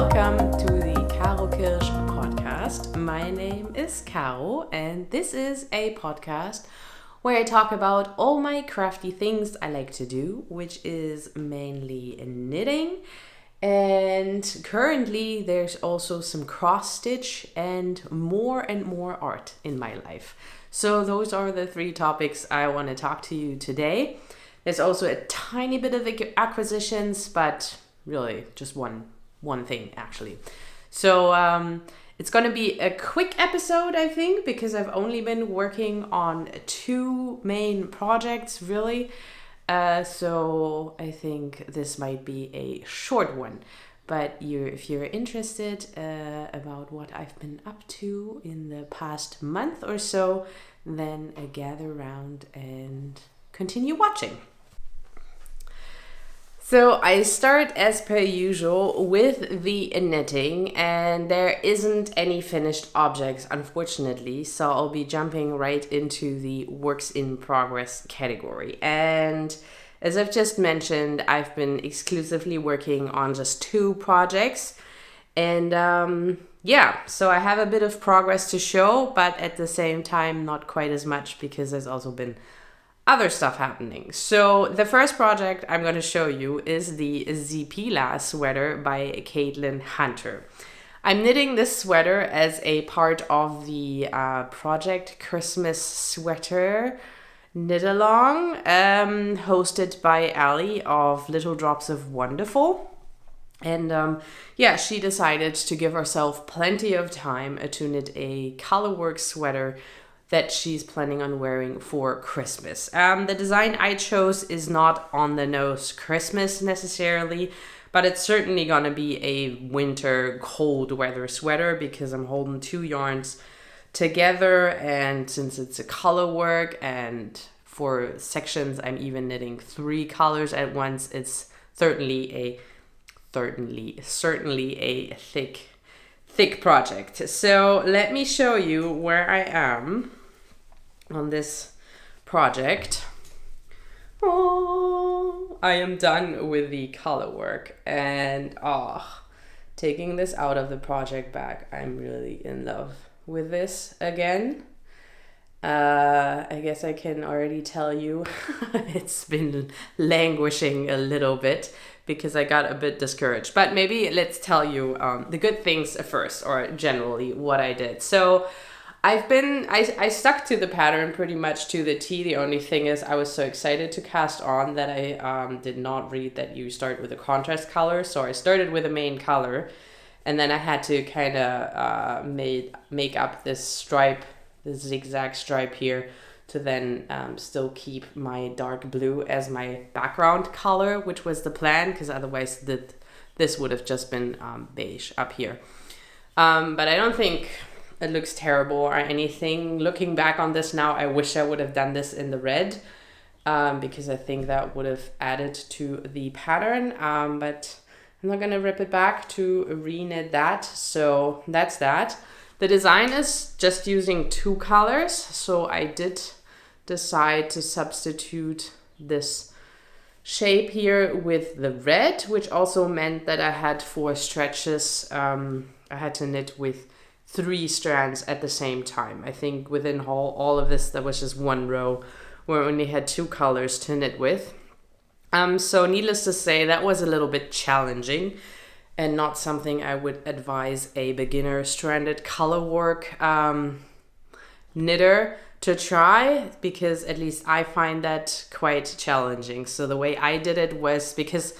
Welcome to the Caro Kirsch podcast. My name is Caro, and this is a podcast where I talk about all my crafty things I like to do, which is mainly knitting. And currently there's also some cross stitch and more art in my life. So those are the three topics I want to talk to you today. There's also a tiny bit of acquisitions, but really just one thing actually. So it's going to be a quick episode, I think, because I've only been working on two main projects really. So I think this might be a short one. But if you're interested about what I've been up to in the past month or so, then gather around and continue watching. So I start as per usual with the knitting, and there isn't any finished objects, unfortunately. So I'll be jumping right into the works in progress category. And as I've just mentioned, I've been exclusively working on just two projects. And so I have a bit of progress to show, but at the same time, not quite as much because there's also been other stuff happening. So the first project I'm going to show you is the Sipila sweater by Caitlin Hunter. I'm knitting this sweater as a part of the project Christmas Sweater Knit Along, hosted by Ali of Little Drops of Wonderful. And she decided to give herself plenty of time to knit a colorwork sweater that she's planning on wearing for Christmas. The design I chose is not on the nose Christmas necessarily, but it's certainly gonna be a winter cold weather sweater because I'm holding two yarns together, and since it's a color work and for sections I'm even knitting three colors at once, it's certainly a thick project. So let me show you where I am on this project. I am done with the color work, and taking this out of the project bag, I'm really in love with this again. I guess I can already tell you it's been languishing a little bit because I got a bit discouraged. But maybe let's tell you the good things first, or generally what I did. So I stuck to the pattern pretty much to the T. The only thing is I was so excited to cast on that I did not read that you start with a contrast color. So I started with a main color, and then I had to kind of make up this stripe, this zigzag stripe here, to then still keep my dark blue as my background color, which was the plan, because otherwise this would have just been beige up here. But I don't think it looks terrible or anything. Looking back on this now, I wish I would have done this in the red, because I think that would have added to the pattern. But I'm not gonna rip it back to reknit that. So that's that. The design is just using two colors, so I did decide to substitute this shape here with the red, which also meant that I had 4 stretches. I had to knit with 3 strands at the same time. I think within all of this, there was just one row where I only had 2 colors to knit with. So needless to say, that was a little bit challenging, and not something I would advise a beginner stranded color work knitter to try, because at least I find that quite challenging. So the way I did it was, because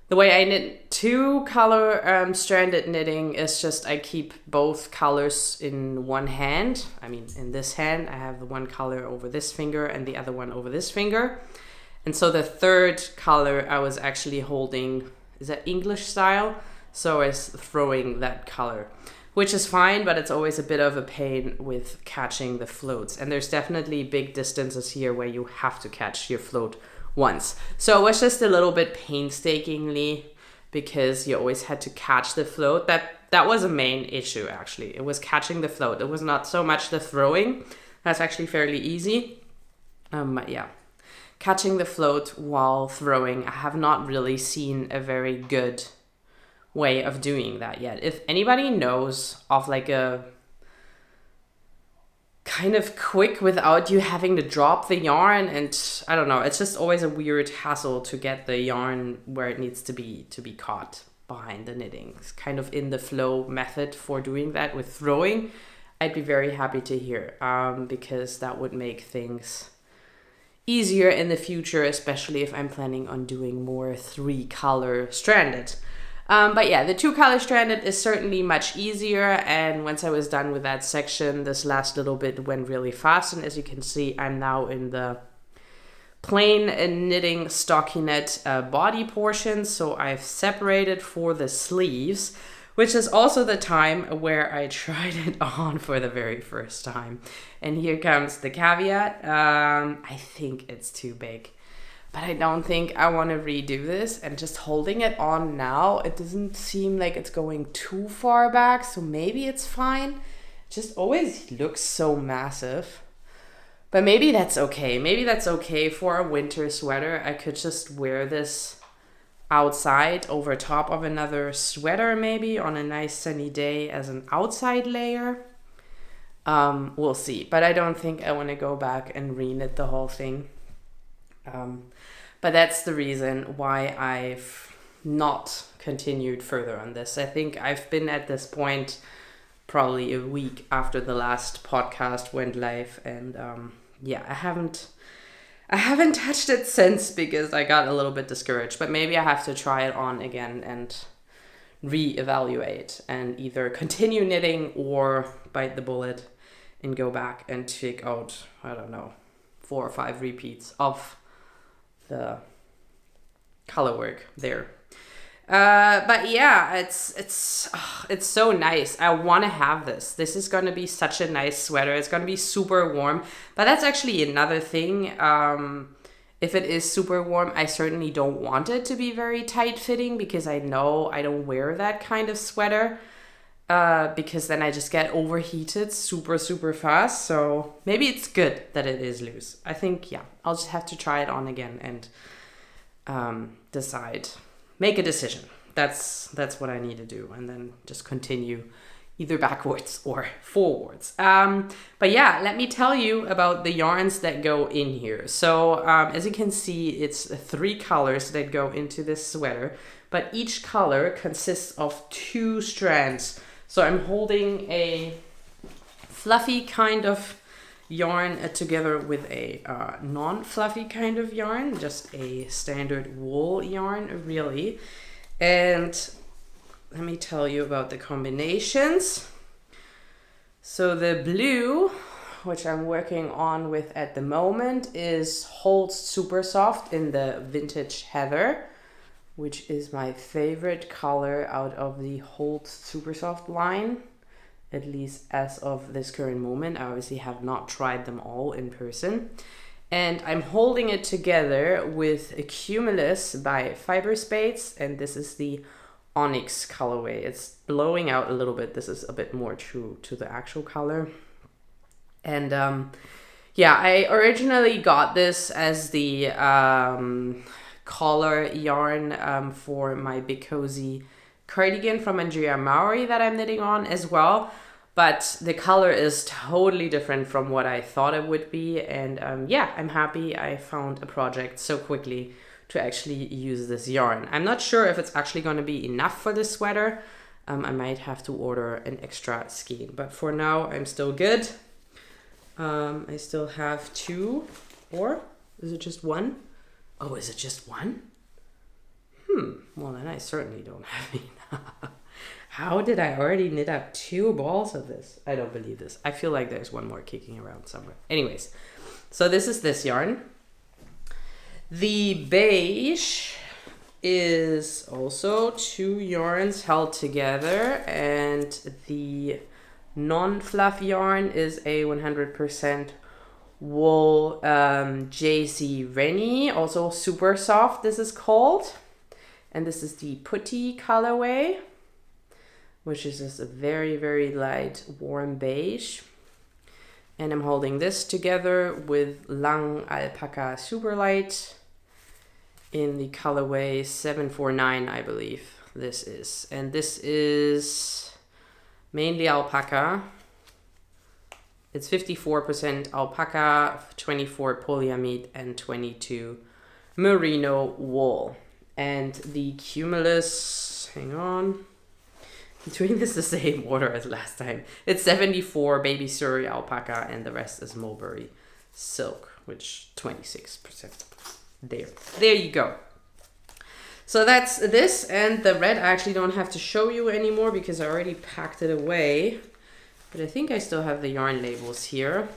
the way I knit 2 color stranded knitting is just I keep both colors in one hand. I mean, in this hand, I have the one color over this finger and the other one over this finger. And so the third color I was actually holding, is that English style? So I was throwing that color, which is fine, but it's always a bit of a pain with catching the floats. And there's definitely big distances here where you have to catch your float once. So it was just a little bit painstakingly, because you always had to catch the float. That was a main issue, actually. It was catching the float. It was not so much the throwing. That's actually fairly easy. But yeah, catching the float while throwing, I have not really seen a very good way of doing that yet. If anybody knows of like a kind of quick without you having to drop the yarn, and I don't know, it's just always a weird hassle to get the yarn where it needs to be caught behind the knitting. It's kind of in the flow method for doing that with throwing. I'd be very happy to hear, because that would make things easier in the future, especially if I'm planning on doing more 3-color stranded. But yeah, the 2-color stranded is certainly much easier, and once I was done with that section, this last little bit went really fast, and as you can see, I'm now in the plain knitting stockinette body portion, so I've separated for the sleeves, which is also the time where I tried it on for the very first time. And here comes the caveat. I think it's too big. But I don't think I want to redo this, and just holding it on now, it doesn't seem like it's going too far back, so maybe it's fine. It just always looks so massive. But maybe that's okay. Maybe that's okay for a winter sweater. I could just wear this outside over top of another sweater, maybe on a nice sunny day as an outside layer. We'll see. But I don't think I want to go back and re-knit the whole thing. But that's the reason why I've not continued further on this. I think I've been at this point probably a week after the last podcast went live, and yeah, I haven't touched it since because I got a little bit discouraged. But maybe I have to try it on again and re-evaluate and either continue knitting or bite the bullet and go back and check out, I don't know, 4 or 5 repeats of the color work there. But yeah, it's so nice. I want to have this. This is going to be such a nice sweater. It's going to be super warm. But that's actually another thing. If it is super warm, I certainly don't want it to be very tight fitting, because I know I don't wear that kind of sweater. Because then I just get overheated super, super fast. So maybe it's good that it is loose. I think, yeah, I'll just have to try it on again and decide. Make a decision. That's what I need to do. And then just continue either backwards or forwards. But yeah, let me tell you about the yarns that go in here. So as you can see, it's 3 colors that go into this sweater. But each color consists of 2 strands. So I'm holding a fluffy kind of yarn together with a non-fluffy kind of yarn, just a standard wool yarn, really. And let me tell you about the combinations. So the blue, which I'm working on with at the moment, is Hold Super Soft in the Vintage Heather, which is my favorite color out of the Hold Super Soft line, at least as of this current moment. I obviously have not tried them all in person. And I'm holding it together with a Cumulus by Fiber Spades, and this is the Onyx colorway. It's blowing out a little bit. This is a bit more true to the actual color. And yeah, I originally got this as the collar yarn for my Big Cozy cardigan from Andrea Maury that I'm knitting on as well. But the color is totally different from what I thought it would be. And yeah, I'm happy I found a project so quickly to actually use this yarn. I'm not sure if it's actually going to be enough for this sweater. I might have to order an extra skein. But for now, I'm still good. I still have 2, or is it just 1? Oh, is it just 1? Well, then I certainly don't have enough. How did I already knit up 2 balls of this? I don't believe this. I feel like there's one more kicking around somewhere. Anyways, so this is this yarn. The beige is also 2 yarns held together, and the non-fluff yarn is a 100% wool JC Rennie, also super soft, this is called. And this is the Putty colorway, which is just a very, very light, warm beige. And I'm holding this together with Lang Alpaca Super Light in the colorway 749, I believe. this is. And this is mainly alpaca. It's 54% alpaca, 24 polyamide, and 22 merino wool. And the cumulus, hang on, I'm doing this the same order as last time. It's 74 baby Surrey alpaca, and the rest is mulberry silk, which 26%. There you go. So that's this, and the red I actually don't have to show you anymore because I already packed it away. But I think I still have the yarn labels here.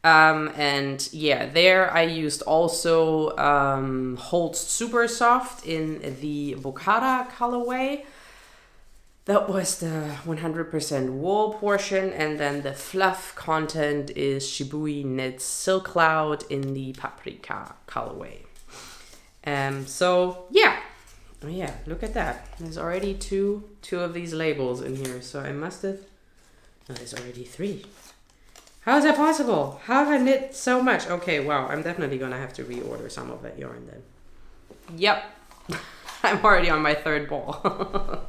And yeah, there I used also Holt's Super Soft in the Bocata colorway. That was the 100% wool portion, and then the fluff content is Shibui Knits Silk Cloud in the Paprika colorway. So yeah. Oh yeah, look at that. There's already two of these labels in here, so I must have... No, there's already 3. How is that possible? How have I knit so much? Okay, wow, I'm definitely gonna have to reorder some of that yarn then. Yep, I'm already on my 3rd ball.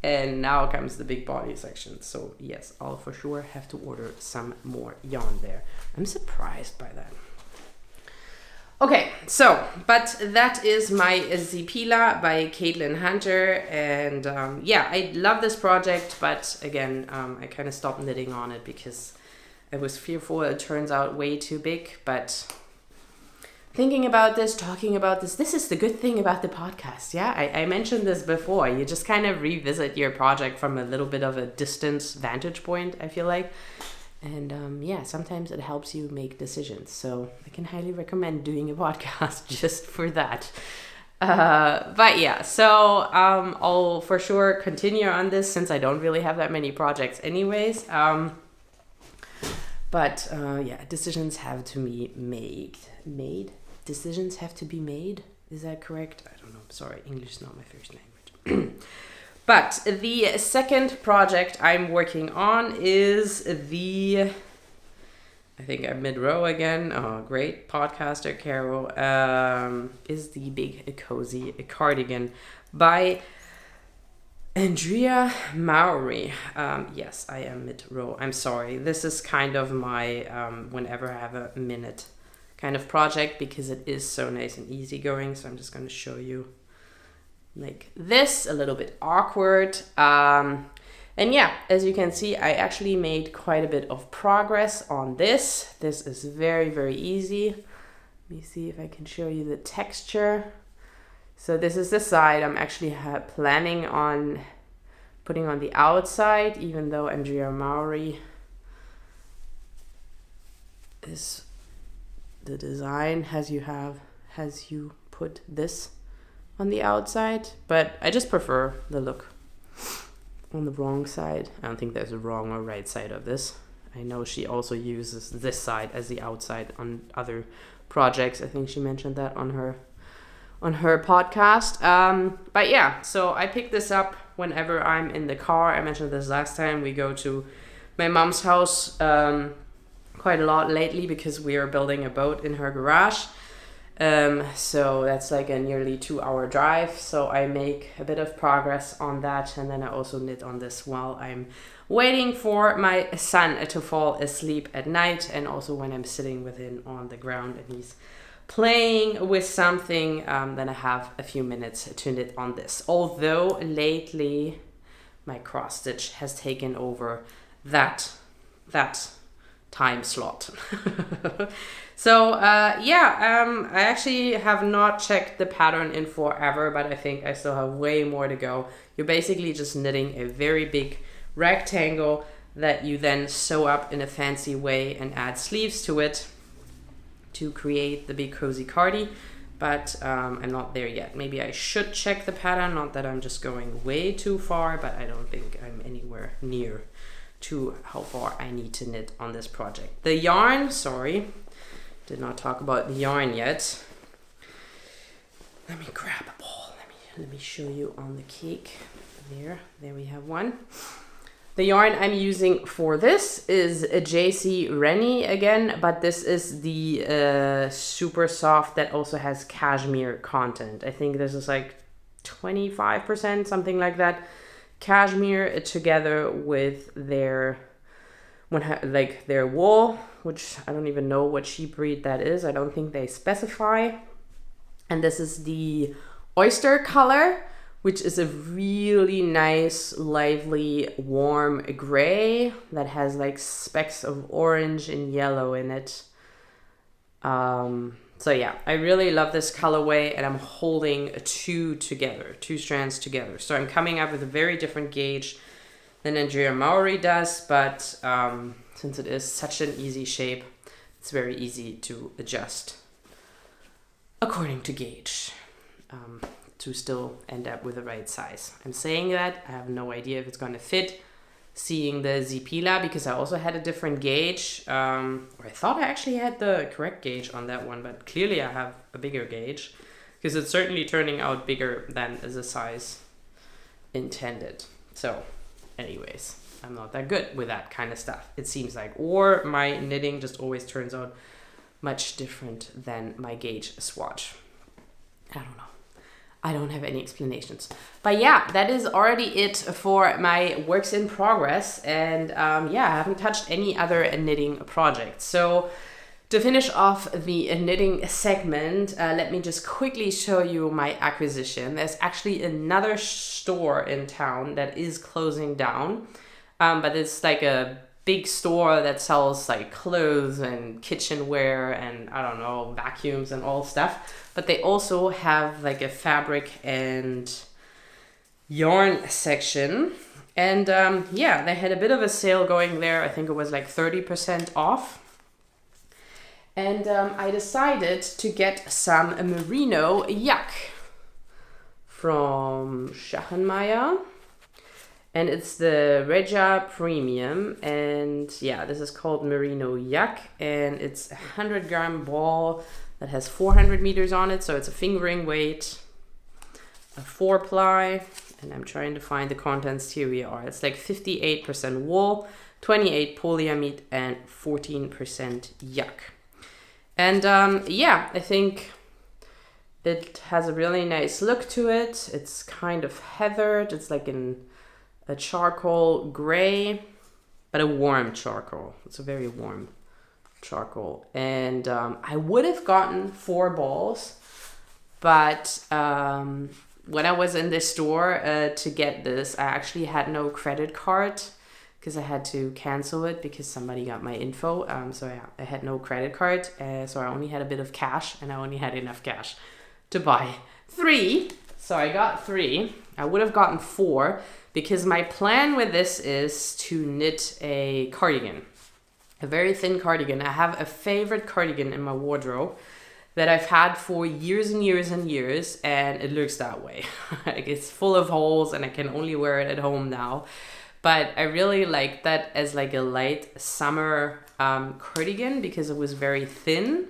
And now comes the big body section. So yes, I'll for sure have to order some more yarn there. I'm surprised by that. Okay, so, but that is my Sipila by Caitlin Hunter, and yeah, I love this project, but again, I kind of stopped knitting on it because I was fearful it turns out way too big, but thinking about this, talking about this is the good thing about the podcast, yeah? I mentioned this before, you just kind of revisit your project from a little bit of a distance vantage point, I feel like. And yeah, sometimes it helps you make decisions. So I can highly recommend doing a podcast just for that. But yeah, so I'll for sure continue on this since I don't really have that many projects anyways. But yeah, decisions have to be made. Decisions have to be made. Is that correct? I don't know. Sorry, English is not my first language. But the second project I'm working on is the, I think I'm mid-row again. Oh, great podcaster, Caro. Is the big Cosy Cardigan by Andrea Mowry. Yes, I am mid-row. I'm sorry. This is kind of my whenever I have a minute kind of project because it is so nice and easygoing. So I'm just going to show you like this, a little bit awkward. And yeah, as you can see, I actually made quite a bit of progress on this. This is very, very easy. Let me see if I can show you the texture. So this is the side I'm actually planning on putting on the outside, even though Andrea Mowry is the design has you put this on the outside, but I just prefer the look on the wrong side. I don't think there's a wrong or right side of this. I know she also uses this side as the outside on other projects. I think she mentioned that on her podcast. But yeah, so I pick this up whenever I'm in the car. I mentioned this last time. We go to my mom's house quite a lot lately because we are building a boat in her garage. So that's like a nearly 2-hour drive. So I make a bit of progress on that. And then I also knit on this while I'm waiting for my son to fall asleep at night. And also when I'm sitting with him on the ground and he's playing with something, then I have a few minutes to knit on this. Although lately my cross stitch has taken over that time slot. So yeah, I actually have not checked the pattern in forever, but I think I still have way more to go. You're basically just knitting a very big rectangle that you then sew up in a fancy way and add sleeves to it to create the big Cosy Cardi. But I'm not there yet. Maybe I should check the pattern, not that I'm just going way too far, but I don't think I'm anywhere near to how far I need to knit on this project. The yarn, sorry, did not talk about the yarn yet. Let me grab a ball. Let me show you on the cake. There we have one. The yarn I'm using for this is a JC Rennie again, but this is the super soft that also has cashmere content. I think this is like 25%, something like that, cashmere together with their their wool, which I don't even know what sheep breed that is. I don't think they specify. And this is the oyster color, which is a really nice, lively, warm gray that has like specks of orange and yellow in it. So yeah, I really love this colorway, and I'm holding two strands together. So I'm coming up with a very different gauge than Nigeria Maori does, but since it is such an easy shape, it's very easy to adjust according to gauge to still end up with the right size. I'm saying that, I have no idea if it's going to fit. Seeing the Sipila, because I also had a different gauge, or I thought I actually had the correct gauge on that one, but clearly I have a bigger gauge, because it's certainly turning out bigger than the size intended. So anyways, I'm not that good with that kind of stuff, it seems like, or my knitting just always turns out much different than my gauge swatch. I don't know. I don't have any explanations. But yeah, that is already it for my works in progress. And yeah, I haven't touched any other knitting projects. So to finish off the knitting segment, let me just quickly show you my acquisition. There's actually another store in town that is closing down. But it's like a big store that sells like clothes and kitchenware and I don't know, vacuums and all stuff. But they also have like a fabric and yarn section. And yeah, they had a bit of a sale going there. I think it was like 30% off. And I decided to get some merino yak from Schachenmeier. And it's the Regia Premium, and yeah, this is called Merino Yak, and it's a 100-gram ball that has 400 meters on it, so it's a fingering weight, a 4-ply, and I'm trying to find the contents. Here we are. It's like 58% wool, 28 polyamide, and 14% yak. And yeah, I think it has a really nice look to it. It's kind of heathered. It's like in a charcoal gray, but a warm charcoal. It's a very warm charcoal. And I would have gotten 4 balls, but when I was in the store to get this, I actually had no credit card because I had to cancel it because somebody got my info. So yeah, I had no credit card, so I only had a bit of cash, and I only had enough cash to buy 3. So I got 3. I would have gotten 4 because my plan with this is to knit a cardigan, a very thin cardigan. I have a favorite cardigan in my wardrobe that I've had for years and years and years, and it looks that way. Like it's full of holes and I can only wear it at home now. But I really like that as like a light summer cardigan because it was very thin.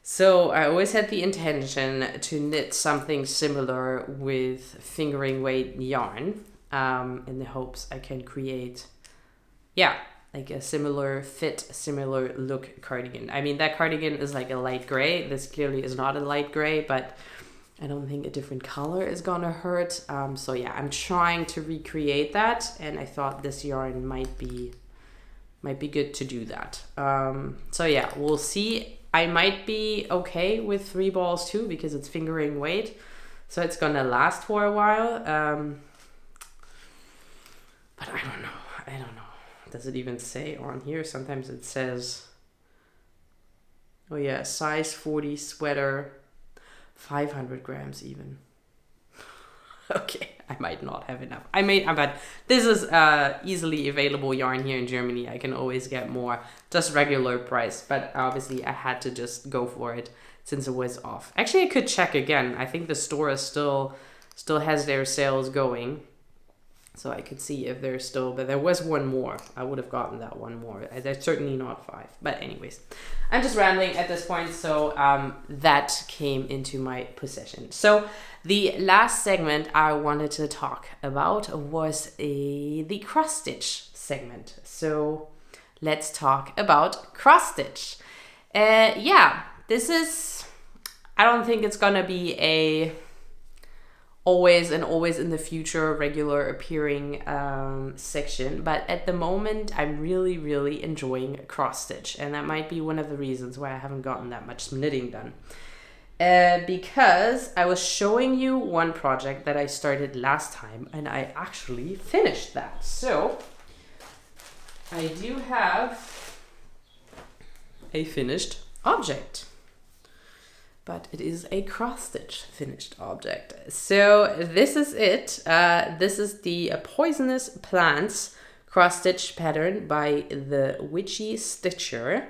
So I always had the intention to knit something similar with fingering weight yarn in the hopes I can create, yeah, like a similar fit, similar look cardigan. I mean, that cardigan is like a light gray. This clearly is not a light gray, but I don't think a different color is gonna hurt. So yeah, I'm trying to recreate that, and I thought this yarn might be good to do that. So yeah, we'll see. I might be okay with 3 balls too because it's fingering weight, so it's gonna last for a while. But I don't know. Does it even say on here? Sometimes it says, oh yeah, size 40 sweater, 500 grams even. Okay, I might not have enough. But this is easily available yarn here in Germany. I can always get more, just regular price. But obviously I had to just go for it since it was off. Actually, I could check again. I think the store is still has their sales going. So I could see if there's still, but there was 1 more. I would have gotten that 1 more. There's certainly not 5. But anyways, I'm just rambling at this point. So that came into my possession. So the last segment I wanted to talk about was the cross stitch segment. So let's talk about cross stitch. Yeah, this is, I don't think it's gonna be a always in the future regular appearing section. But at the moment, I'm really enjoying cross stitch, and that might be one of the reasons why I haven't gotten that much knitting done. Because I was showing you one project that I started last time, and I actually finished that. So I do have a finished object, but it is a cross stitch finished object. So this is it. This is the Poisonous Plants cross stitch pattern by the Witchy Stitcher.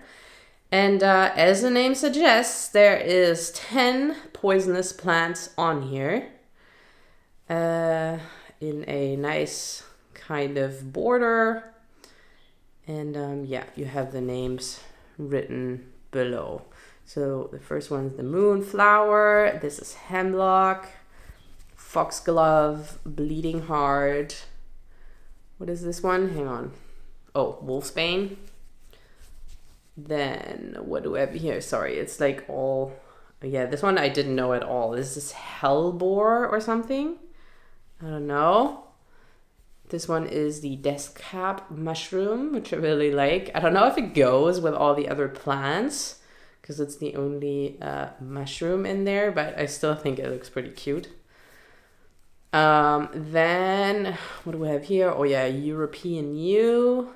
And as the name suggests, there is 10 poisonous plants on here in a nice kind of border. And yeah, you have the names written below. So the first one is the Moonflower. This is Hemlock, Foxglove, Bleeding Heart. What is this one? Hang on. Oh, Wolfsbane. Then what do we have here? Sorry, it's like all... Yeah, this one I didn't know at all. This is Hellbore or something. I don't know. This one is the Death Cap Mushroom, which I really like. I don't know if it goes with all the other plants, because it's the only mushroom in there, but I still think it looks pretty cute. Then, what do we have here? Oh yeah, European Yew.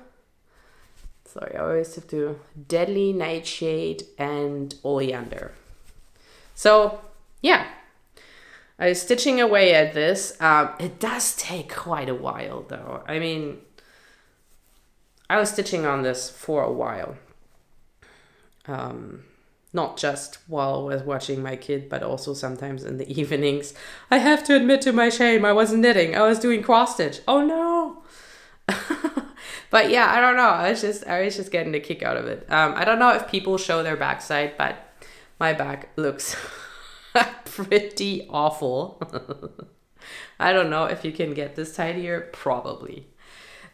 Sorry, I always have to... Deadly Nightshade and Oleander. So, yeah. I was stitching away at this. It does take quite a while, though. I mean, I was stitching on this for a while. Not just while I was watching my kid, but also sometimes in the evenings. I have to admit to my shame, I wasn't knitting. I was doing cross stitch. Oh no! But yeah, I don't know. I was just getting a kick out of it. I don't know if people show their backside, but my back looks pretty awful. I don't know if you can get this tidier. Probably.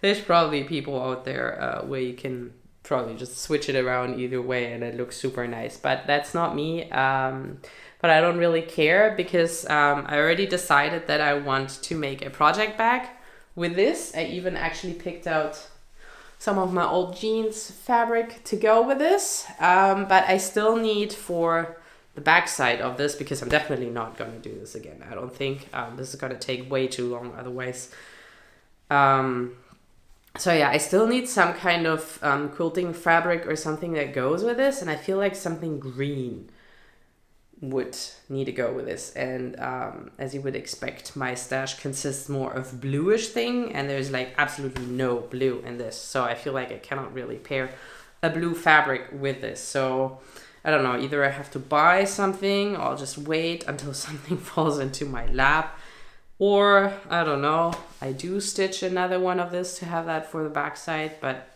There's probably people out there where you can probably just switch it around either way and it looks super nice. But that's not me. But I don't really care because I already decided that I want to make a project bag with this. I even actually picked out some of my old jeans fabric to go with this. But I still need for the back side of this, because I'm definitely not going to do this again. I don't think this is going to take way too long otherwise. So yeah, I still need some kind of quilting fabric or something that goes with this. And I feel like something green would need to go with this. And as you would expect, my stash consists more of bluish thing. And there's like absolutely no blue in this. So I feel like I cannot really pair a blue fabric with this. So I don't know, either I have to buy something or I'll just wait until something falls into my lap. Or, I don't know, I do stitch another one of this to have that for the backside, but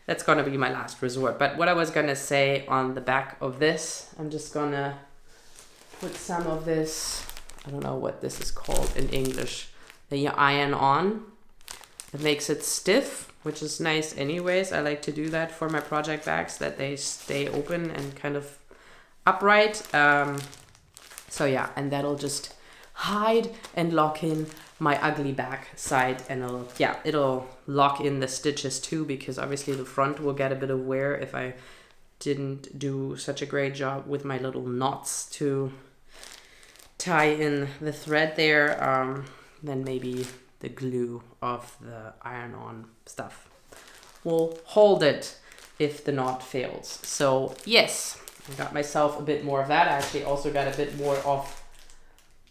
that's going to be my last resort. But what I was going to say on the back of this, I'm just going to put some of this, I don't know what this is called in English, that you iron on. It makes it stiff, which is nice anyways. I like to do that for my project bags, that they stay open and kind of upright. So yeah, and that'll just hide and lock in my ugly back side, and it'll lock in the stitches too, because obviously the front will get a bit of wear if I didn't do such a great job with my little knots to tie in the thread there. Then maybe the glue of the iron-on stuff will hold it if the knot fails. So yes, I got myself a bit more of that. I actually also got a bit more of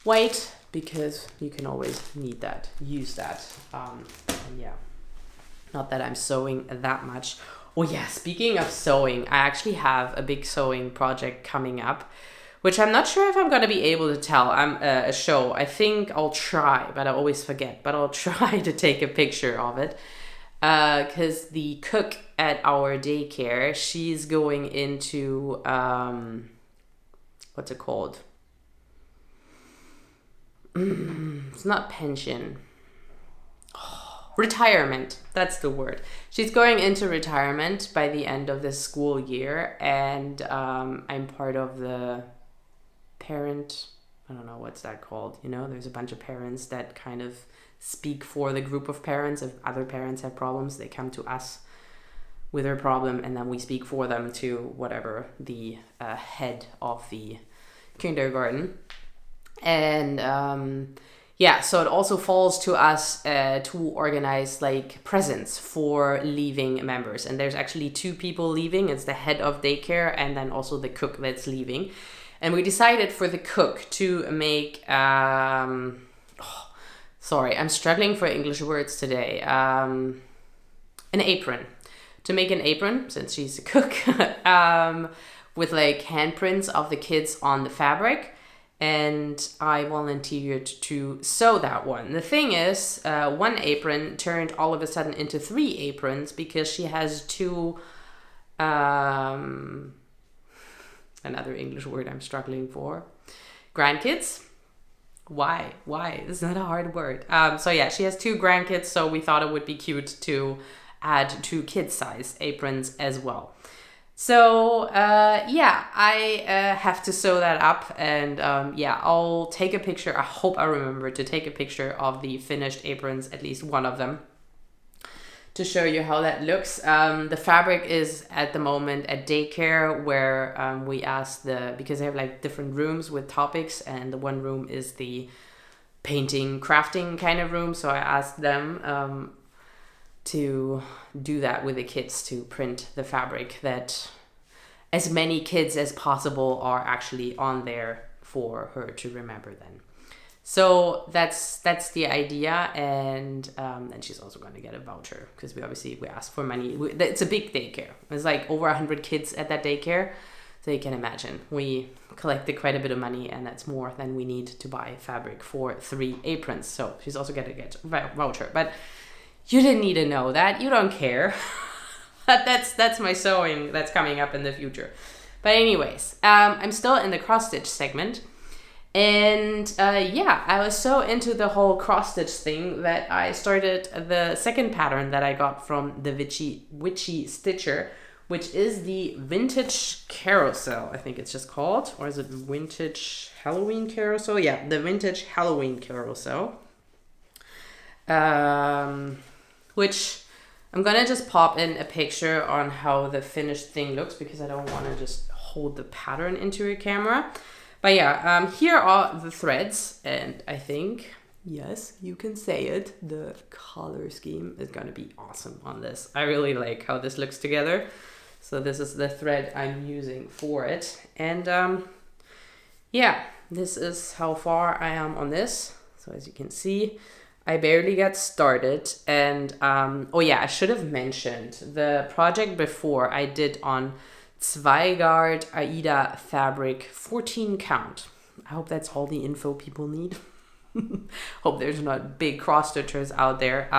white, because you can always need that, use that. And yeah, not that I'm sewing that much. Oh yeah, speaking of sewing, I actually have a big sewing project coming up, which I'm not sure if I'm going to be able to tell. I'm a show. I think I'll try, but I always forget. But I'll try to take a picture of it. Because the cook at our daycare, she's going into, what's it called? It's not pension. Retirement. That's the word. She's going into retirement by the end of this school year. And I'm part of the parent I don't know what's that called. You know, there's a bunch of parents that kind of speak for the group of parents. If other parents have problems, they come to us with their problem, and then we speak for them to whatever the head of the kindergarten. And yeah, so it also falls to us to organize like presents for leaving members. And there's actually 2 people leaving. It's the head of daycare and then also the cook that's leaving. And we decided for the cook to make, sorry, I'm struggling for English words today. An apron. To make an apron, since she's a cook, with like handprints of the kids on the fabric. And I volunteered to sew that one. The thing is, one apron turned all of a sudden into 3 aprons because she has 2, another English word I'm struggling for, grandkids. Why? It's not a hard word. So yeah, she has 2 grandkids, so we thought it would be cute to add 2 kid-size aprons as well. So yeah, I have to sew that up, and yeah, I'll take a picture. I hope I remember to take a picture of the finished aprons, at least one of them, to show you how that looks. The fabric is at the moment at daycare, where we asked because they have like different rooms with topics, and the one room is the painting, crafting kind of room. So I asked them to do that with the kids, to print the fabric that as many kids as possible are actually on there for her to remember then. So that's the idea, and she's also going to get a voucher because we asked for money. It's a big daycare. There's like over 100 kids at that daycare, so you can imagine we collected quite a bit of money, and that's more than we need to buy fabric for 3 aprons. So she's also going to get a voucher, but you didn't need to know that. You don't care. But that's my sewing that's coming up in the future. But anyways, I'm still in the cross stitch segment. And yeah, I was so into the whole cross stitch thing that I started the second pattern that I got from the Witchy Stitcher, which is the Vintage Carousel, I think it's just called. Or is it Vintage Halloween Carousel? Yeah, the Vintage Halloween Carousel. Which I'm gonna just pop in a picture on how the finished thing looks, because I don't want to just hold the pattern into a camera. But yeah, here are the threads, and I think, yes, you can say it, the color scheme is gonna be awesome on this. I really like how this looks together. So this is the thread I'm using for it. And yeah, this is how far I am on this. So as you can see, I barely got started. And oh yeah, I should have mentioned the project before I did on Zweigart Aida fabric 14 count. I hope that's all the info people need. Hope there's not big cross stitchers out there.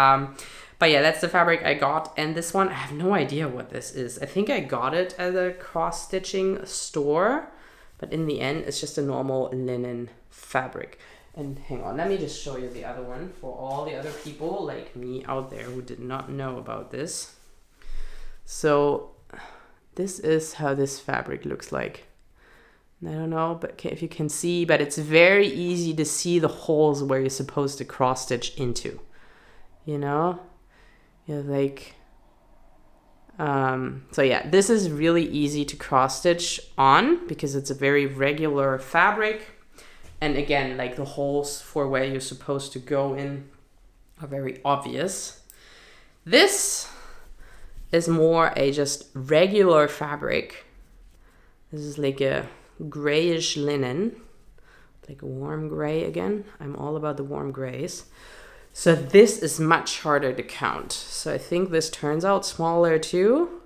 But yeah, that's the fabric I got. And this one, I have no idea what this is. I think I got it at a cross stitching store, but in the end, it's just a normal linen fabric. And hang on, let me just show you the other one for all the other people like me out there who did not know about this. So this is how this fabric looks like. I don't know, but if you can see, but it's very easy to see the holes where you're supposed to cross stitch into, you know? Yeah, like, so yeah, this is really easy to cross stitch on because it's a very regular fabric. And again, like the holes for where you're supposed to go in are very obvious. This is more a just regular fabric. This is like a grayish linen, like a warm gray again. I'm all about the warm grays. So this is much harder to count. So I think this turns out smaller too.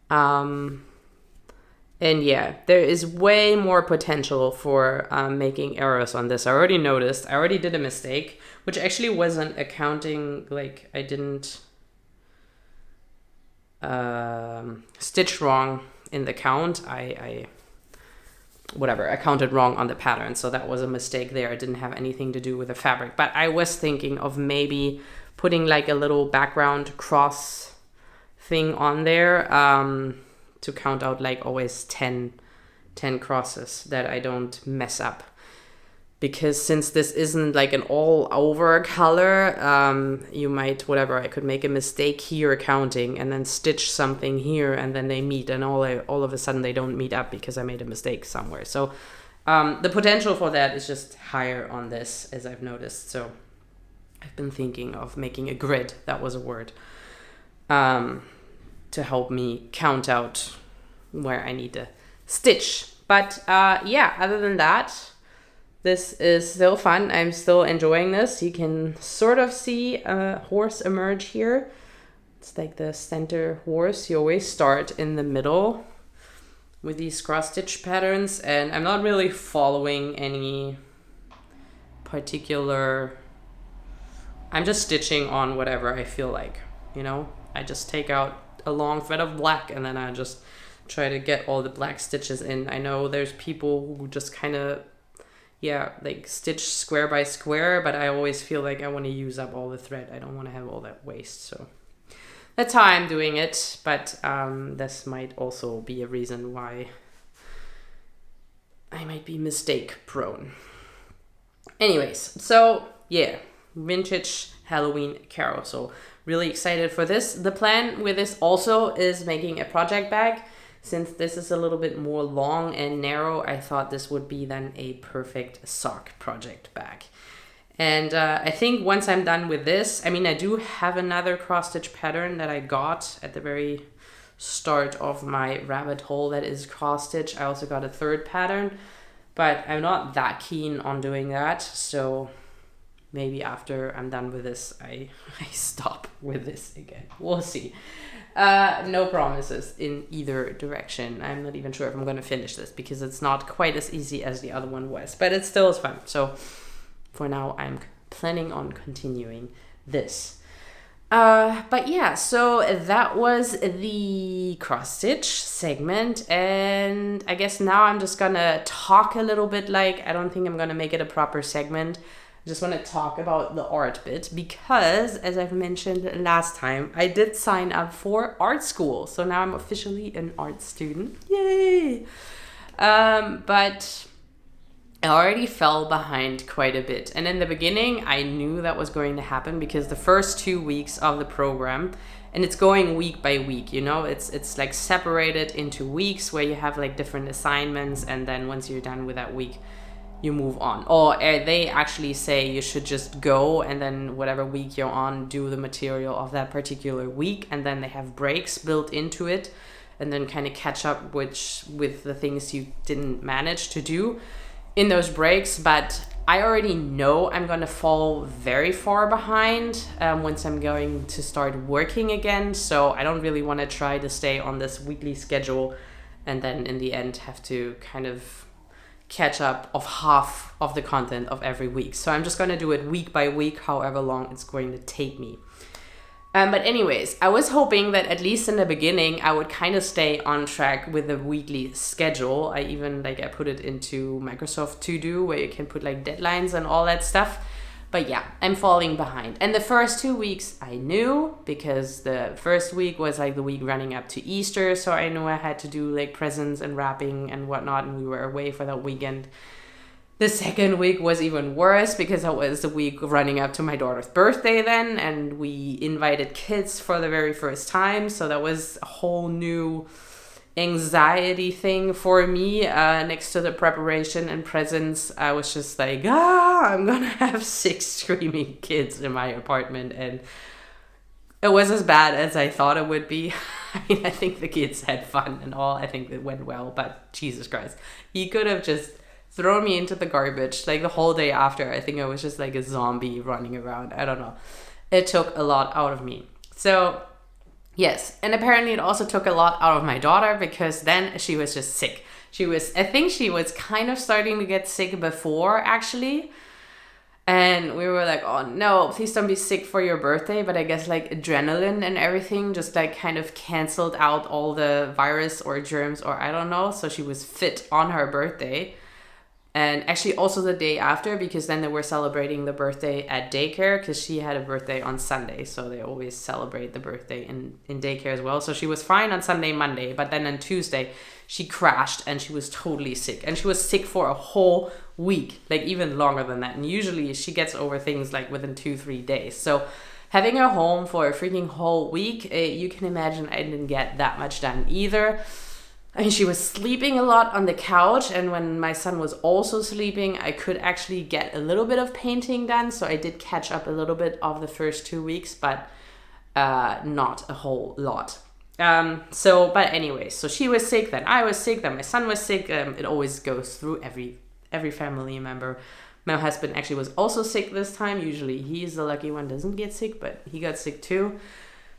And yeah, there is way more potential for making errors on this. I already noticed. I already did a mistake, which actually wasn't accounting, like I didn't stitch wrong in the count. I counted wrong on the pattern. So that was a mistake there. It didn't have anything to do with the fabric. But I was thinking of maybe putting like a little background cross thing on there to count out like always 10 10 crosses that I don't mess up. Because since this isn't like an all over color, you might, whatever, I could make a mistake here counting and then stitch something here and then they meet and all of a sudden they don't meet up because I made a mistake somewhere. So the potential for that is just higher on this, as I've noticed. So I've been thinking of making a grid, that was a word, to help me count out where I need to stitch. But yeah, other than that, this is still fun. I'm still enjoying this. You can sort of see a horse emerge here. It's like the center horse. You always start in the middle with these cross stitch patterns, and I'm not really following any particular, I'm just stitching on whatever I feel like, you know. I just take out a long thread of black and then I just try to get all the black stitches in. I know there's people who just kind of, yeah, like stitch square by square, but I always feel like I want to use up all the thread. I don't want to have all that waste. So that's how I'm doing it. But this might also be a reason why I might be mistake prone. Anyways, so yeah, vintage Halloween Carousel. Really excited for this. The plan with this also is making a project bag. Since this is a little bit more long and narrow, I thought this would be then a perfect sock project bag. And I think once I'm done with this, I mean, I do have another cross stitch pattern that I got at the very start of my rabbit hole that is cross stitch. I also got a third pattern, but I'm not that keen on doing that. So maybe after I'm done with this, I stop with this again. We'll see. No promises in either direction. I'm not even sure if I'm going to finish this because it's not quite as easy as the other one was, but it still is fun. So for now, I'm planning on continuing this. But yeah, so that was the cross stitch segment, and I guess now I'm just gonna talk a little bit. Like, I don't think I'm gonna make it a proper segment. I just want to talk about the art bit because, as I've mentioned last time, I did sign up for art school. So now I'm officially an art student. Yay! But I already fell behind quite a bit. And in the beginning, I knew that was going to happen because the first 2 weeks of the program, and it's going week by week, you know, it's like separated into weeks where you have like different assignments. And then once you're done with that week, you move on. Or they actually say you should just go and then whatever week you're on, do the material of that particular week. And then they have breaks built into it and then kind of catch up with the things you didn't manage to do in those breaks. But I already know I'm going to fall very far behind once I'm going to start working again. So I don't really want to try to stay on this weekly schedule and then in the end have to kind of catch up of half of the content of every week. So I'm just going to do it week by week, however long it's going to take me. But anyways, I was hoping that at least in the beginning, I would kind of stay on track with the weekly schedule. I even I put it into Microsoft To Do where you can put like deadlines and all that stuff. But yeah, I'm falling behind. And the first 2 weeks I knew because the first week was like the week running up to Easter. So I knew I had to do like presents and wrapping and whatnot. And we were away for that weekend. The second week was even worse because that was the week running up to my daughter's birthday then. And we invited kids for the very first time. So that was a whole new anxiety thing for me. Next to the preparation and presents, I was just like, I'm gonna have 6 screaming kids in my apartment, and it was as bad as I thought it would be. I mean, I think the kids had fun and all. I think it went well, but Jesus Christ, he could have just thrown me into the garbage like the whole day after. I think I was just like a zombie running around. I don't know. It took a lot out of me. So yes, and apparently it also took a lot out of my daughter because then she was just sick. I think she was kind of starting to get sick before actually. And we were like, oh no, please don't be sick for your birthday. But I guess like adrenaline and everything just like kind of canceled out all the virus or germs or I don't know. So she was fit on her birthday. And actually also the day after, because then they were celebrating the birthday at daycare, because she had a birthday on Sunday. So they always celebrate the birthday in daycare as well. So she was fine on Sunday, Monday. But then on Tuesday, she crashed and she was totally sick. And she was sick for a whole week, like even longer than that. And usually she gets over things like within 2-3 days. So having her home for a freaking whole week, you can imagine I didn't get that much done either. I mean, she was sleeping a lot on the couch, and when my son was also sleeping, I could actually get a little bit of painting done. So I did catch up a little bit of the first 2 weeks, but not a whole lot. But anyway, so she was sick, then I was sick, then my son was sick. It always goes through every family member. My husband actually was also sick this time. Usually he's the lucky one, doesn't get sick, but he got sick too.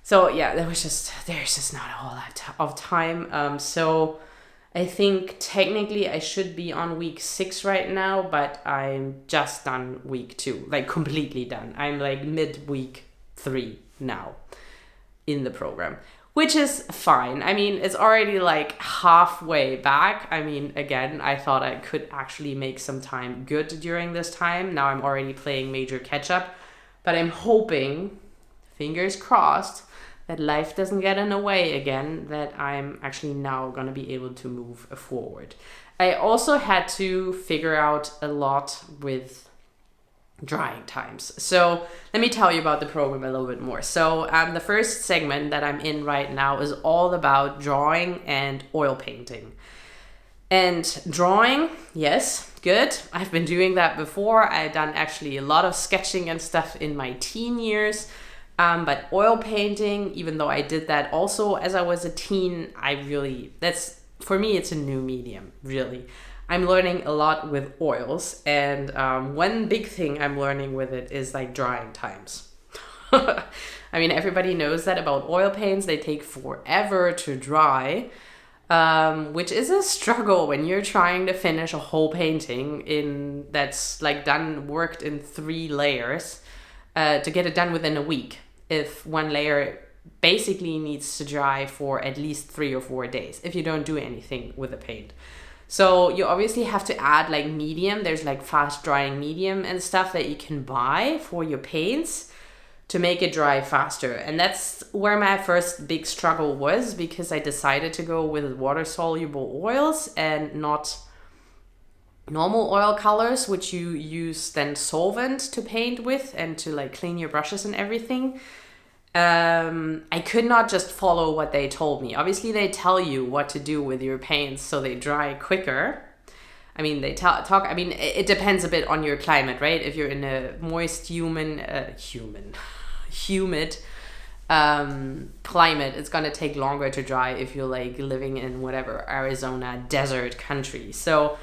So yeah, there's just not a whole lot of time. So I think technically I should be on week 6 right now, but I'm just done week 2, like completely done. I'm like mid-week 3 now in the program, which is fine. I mean, it's already like halfway back. I mean, again, I thought I could actually make some time good during this time. Now I'm already playing major catch-up, but I'm hoping, fingers crossed, that life doesn't get in the way again, that I'm actually now going to be able to move forward. I also had to figure out a lot with drying times. So let me tell you about the program a little bit more. So the first segment that I'm in right now is all about drawing and oil painting. And drawing, yes, good. I've been doing that before. I've done actually a lot of sketching and stuff in my teen years. But oil painting, even though I did that also as I was a teen, for me, it's a new medium, really. I'm learning a lot with oils, and one big thing I'm learning with it is like drying times. I mean, everybody knows that about oil paints. They take forever to dry, which is a struggle when you're trying to finish a whole painting that's like worked in 3 layers, to get it done within a week. If one layer basically needs to dry for at least 3 or 4 days if you don't do anything with the paint. So you obviously have to add like medium. There's like fast drying medium and stuff that you can buy for your paints to make it dry faster. And that's where my first big struggle was, because I decided to go with water soluble oils and not normal oil colors, which you use then solvent to paint with and to like clean your brushes and everything. I could not just follow what they told me. Obviously they tell you what to do with your paints so they dry quicker. I mean, it depends a bit on your climate, right? If you're in a moist, humid climate, it's gonna take longer to dry if you're like living in whatever Arizona desert country. So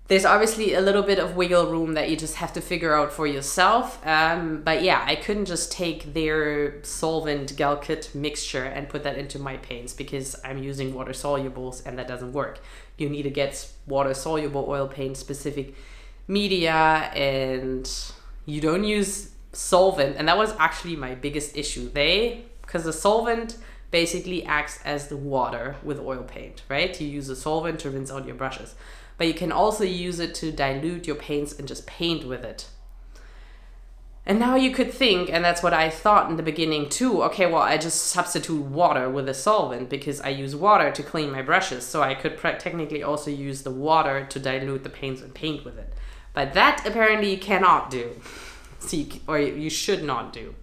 there's obviously a little bit of wiggle room that you just have to figure out for yourself. But yeah, I couldn't just take their solvent gel kit mixture and put that into my paints, because I'm using water solubles and that doesn't work. You need to get water soluble oil paint specific media, and you don't use solvent. And that was actually my biggest issue. Because the solvent basically acts as the water with oil paint, right? You use a solvent to rinse out your brushes. But you can also use it to dilute your paints and just paint with it. And now you could think, and that's what I thought in the beginning too, okay, well, I just substitute water with a solvent because I use water to clean my brushes. So I could technically also use the water to dilute the paints and paint with it. But that apparently you cannot do. Or you should not do.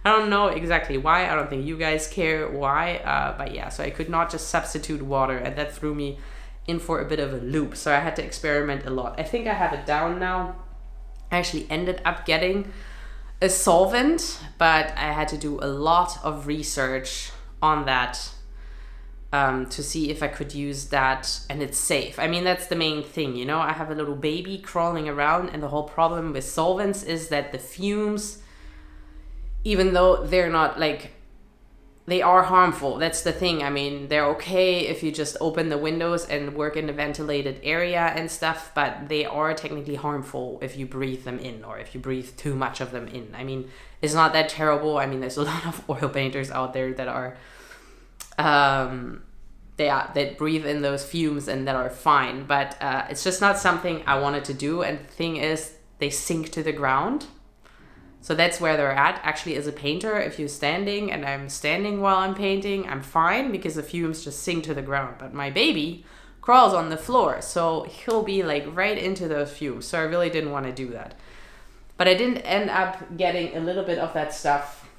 I don't know exactly why. I don't think you guys care why. But yeah, so I could not just substitute water, and that threw me in for a bit of a loop. So I had to experiment a lot. I think I have it down now. I actually ended up getting a solvent, but I had to do a lot of research on that to see if I could use that and it's safe. I mean, that's the main thing, you know. I have a little baby crawling around, and the whole problem with solvents is that the fumes, even though they're not like, they are harmful. That's the thing. I mean, they're okay if you just open the windows and work in a ventilated area and stuff, but they are technically harmful if you breathe them in, or if you breathe too much of them in. I mean, it's not that terrible. I mean, there's a lot of oil painters out there that are they breathe in those fumes and that are fine. But it's just not something I wanted to do. And the thing is, they sink to the ground. So that's where they're at. Actually, as a painter, if you're standing and I'm standing while I'm painting, I'm fine because the fumes just sink to the ground. But my baby crawls on the floor, so he'll be like right into those fumes. So I really didn't want to do that. But I didn't end up getting a little bit of that stuff.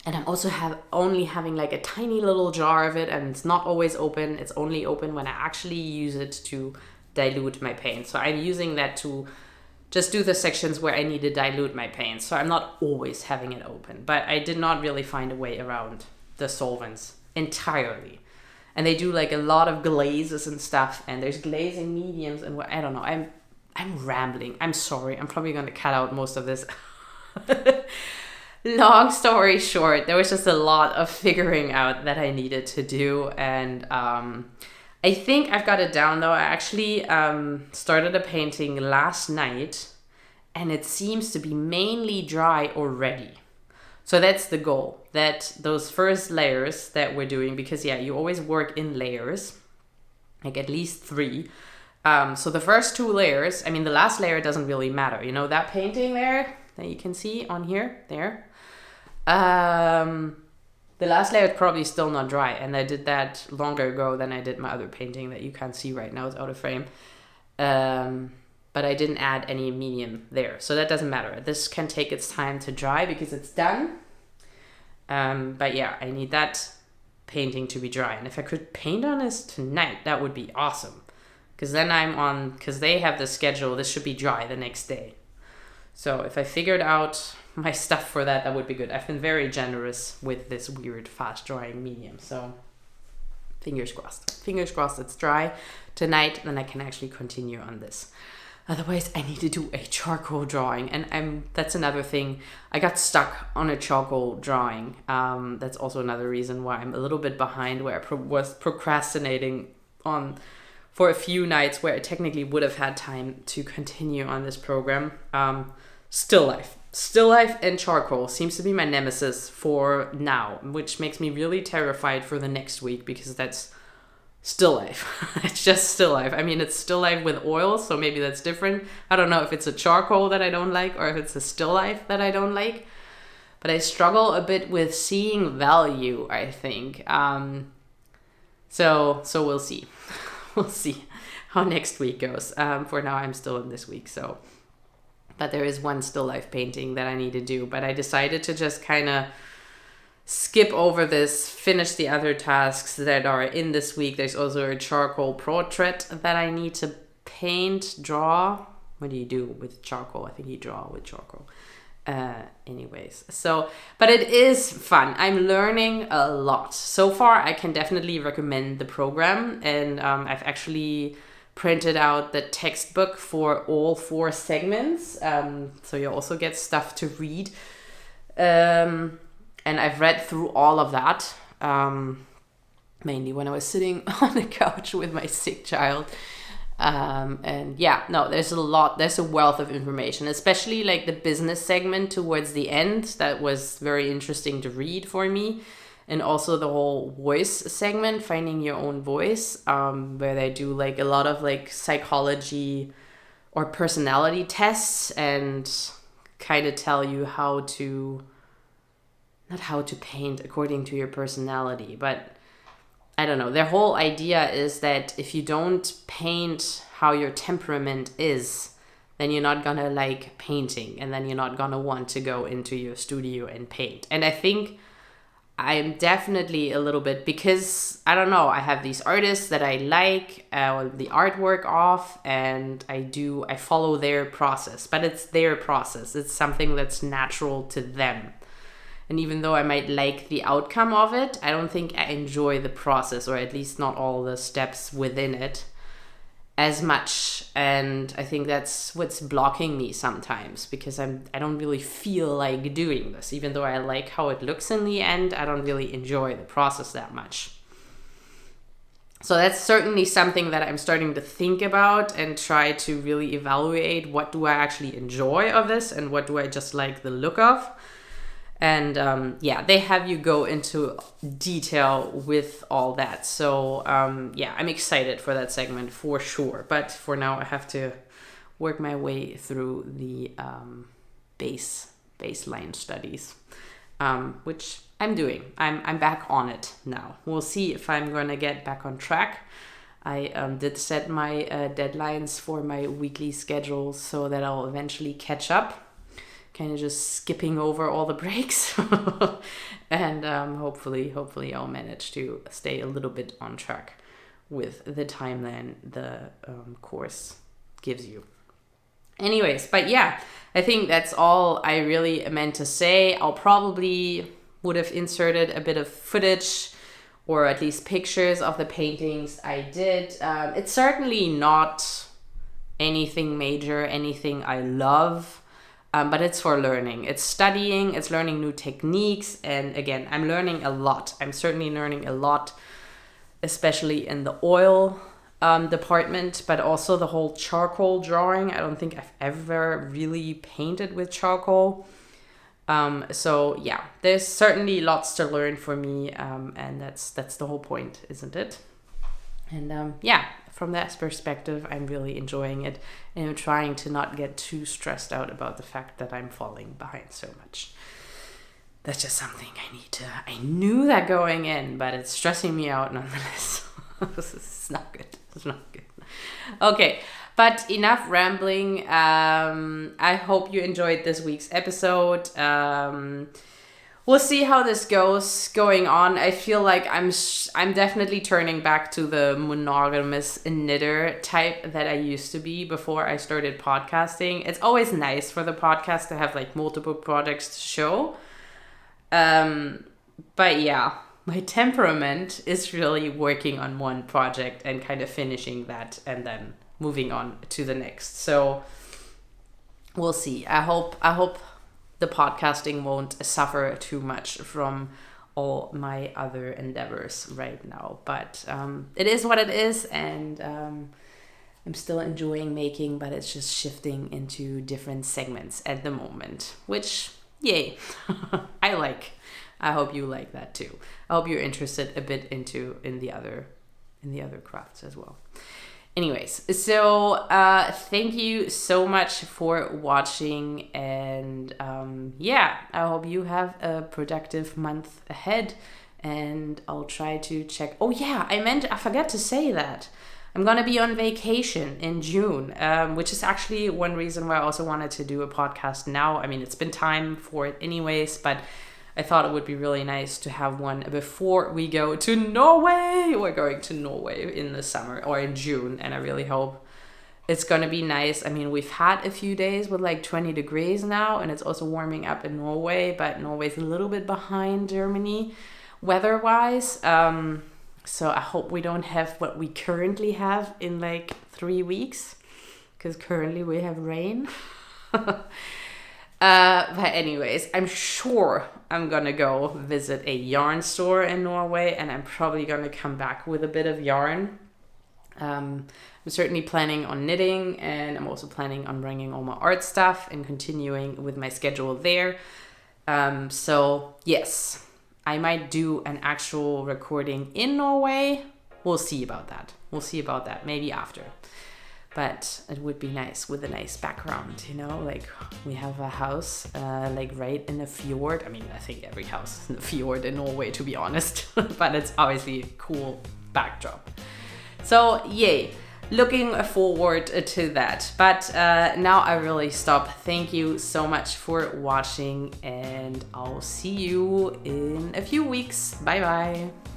And I'm also only having like a tiny little jar of it, and it's not always open. It's only open when I actually use it to dilute my paint. So I'm using that to just do the sections where I need to dilute my paint. So I'm not always having it open, but I did not really find a way around the solvents entirely. And they do like a lot of glazes and stuff, and there's glazing mediums and I don't know. I'm rambling. I'm sorry. I'm probably going to cut out most of this. Long story short, there was just a lot of figuring out that I needed to do. And I think I've got it down though. I actually started a painting last night, and it seems to be mainly dry already. So that's the goal, that those first layers that we're doing, because yeah, you always work in layers, like at least 3. So the first 2 layers, I mean, the last layer doesn't really matter. You know, that painting there that you can see on here, there. The last layer is probably still not dry, and I did that longer ago than I did my other painting that you can't see right now. It's out of frame. But I didn't add any medium there, so that doesn't matter. This can take its time to dry because it's done. But yeah, I need that painting to be dry. And if I could paint on this tonight, that would be awesome. Because then because they have the schedule, this should be dry the next day. So if I figured out my stuff for that, that would be good. I've been very generous with this weird fast drying medium. So fingers crossed. Fingers crossed it's dry tonight, then I can actually continue on this. Otherwise, I need to do a charcoal drawing, and that's another thing. I got stuck on a charcoal drawing. That's also another reason why I'm a little bit behind, where I was procrastinating on for a few nights where I technically would have had time to continue on this program. Still life and charcoal seems to be my nemesis for now, which makes me really terrified for the next week, because that's still life. It's just still life. I mean, it's still life with oil, so maybe that's different. I don't know if it's a charcoal that I don't like or if it's a still life that I don't like. But I struggle a bit with seeing value, I think. So we'll see. We'll see how next week goes. For now, I'm still in this week, so. But there is one still life painting that I need to do. But I decided to just kind of skip over this, finish the other tasks that are in this week. There's also a charcoal portrait that I need to paint, draw. What do you do with charcoal? I think you draw with charcoal. Anyways, so, but it is fun. I'm learning a lot. So far, I can definitely recommend the program. And I've actually printed out the textbook for all 4 segments. So you also get stuff to read. And I've read through all of that, mainly when I was sitting on the couch with my sick child. And yeah, no, there's a wealth of information, especially like the business segment towards the end. That was very interesting to read for me. And also the whole voice segment, finding your own voice, where they do like a lot of like psychology or personality tests and kind of tell you not how to paint according to your personality, but I don't know. Their whole idea is that if you don't paint how your temperament is, then you're not gonna like painting, and then you're not gonna want to go into your studio and paint. And I think I'm definitely a little bit, because I don't know, I have these artists that I like the artwork of, and I follow their process, but it's their process. It's something that's natural to them. And even though I might like the outcome of it, I don't think I enjoy the process, or at least not all the steps within it as much. And I think that's what's blocking me sometimes, because I don't really feel like doing this. Even though I like how it looks in the end, I don't really enjoy the process that much. So that's certainly something that I'm starting to think about and try to really evaluate. What do I actually enjoy of this, and what do I just like the look of? And yeah, they have you go into detail with all that. So yeah, I'm excited for that segment for sure. But for now, I have to work my way through the baseline studies, which I'm doing. I'm back on it now. We'll see if I'm gonna get back on track. I did set my deadlines for my weekly schedule so that I'll eventually catch up, kind of just skipping over all the breaks. And hopefully I'll manage to stay a little bit on track with the timeline the course gives you. Anyways, but yeah, I think that's all I really meant to say. I'll probably would have inserted a bit of footage or at least pictures of the paintings I did. It's certainly not anything major, anything I love, but it's for learning. It's studying, it's learning new techniques. And again, I'm learning a lot. I'm certainly learning a lot, especially in the oil department, but also the whole charcoal drawing. I don't think I've ever really painted with charcoal. So yeah, there's certainly lots to learn for me, and that's the whole point, isn't it? And yeah, from that perspective, I'm really enjoying it, and I'm trying to not get too stressed out about the fact that I'm falling behind so much. That's just something I knew that going in, but it's stressing me out nonetheless. It's not good. It's not good. Okay, but enough rambling. I hope you enjoyed this week's episode. We'll see how this goes going on. I feel like I'm definitely turning back to the monogamous knitter type that I used to be before I started podcasting. It's always nice for the podcast to have like multiple projects to show. But yeah, my temperament is really working on one project and kind of finishing that and then moving on to the next. So we'll see. I hope the podcasting won't suffer too much from all my other endeavors right now. But it is what it is, and I'm still enjoying making, but it's just shifting into different segments at the moment, which, yay, I like. I hope you like that too. I hope you're interested a bit in the other crafts as well. Anyways, so thank you so much for watching, and yeah, I hope you have a productive month ahead, and I'll try to check. Oh yeah, I forgot to say that I'm gonna be on vacation in June, which is actually one reason why I also wanted to do a podcast now. I mean, it's been time for it anyways, but I thought it would be really nice to have one before we go to Norway. We're going to Norway in the summer or in June, and I really hope it's going to be nice. I mean, we've had a few days with like 20 degrees now, and it's also warming up in Norway, but Norway's a little bit behind Germany weather-wise. So I hope we don't have what we currently have in like 3 weeks, because currently we have rain. But anyways, I'm sure I'm gonna go visit a yarn store in Norway, and I'm probably gonna come back with a bit of yarn. I'm certainly planning on knitting, and I'm also planning on bringing all my art stuff and continuing with my schedule there. So yes, I might do an actual recording in Norway. We'll see about that. Maybe after. But it would be nice with a nice background, you know, like we have a house like right in a fjord. I mean, I think every house is in a fjord in Norway, to be honest, but it's obviously a cool backdrop. So yay, looking forward to that. But now I really stop. Thank you so much for watching, and I'll see you in a few weeks. Bye bye.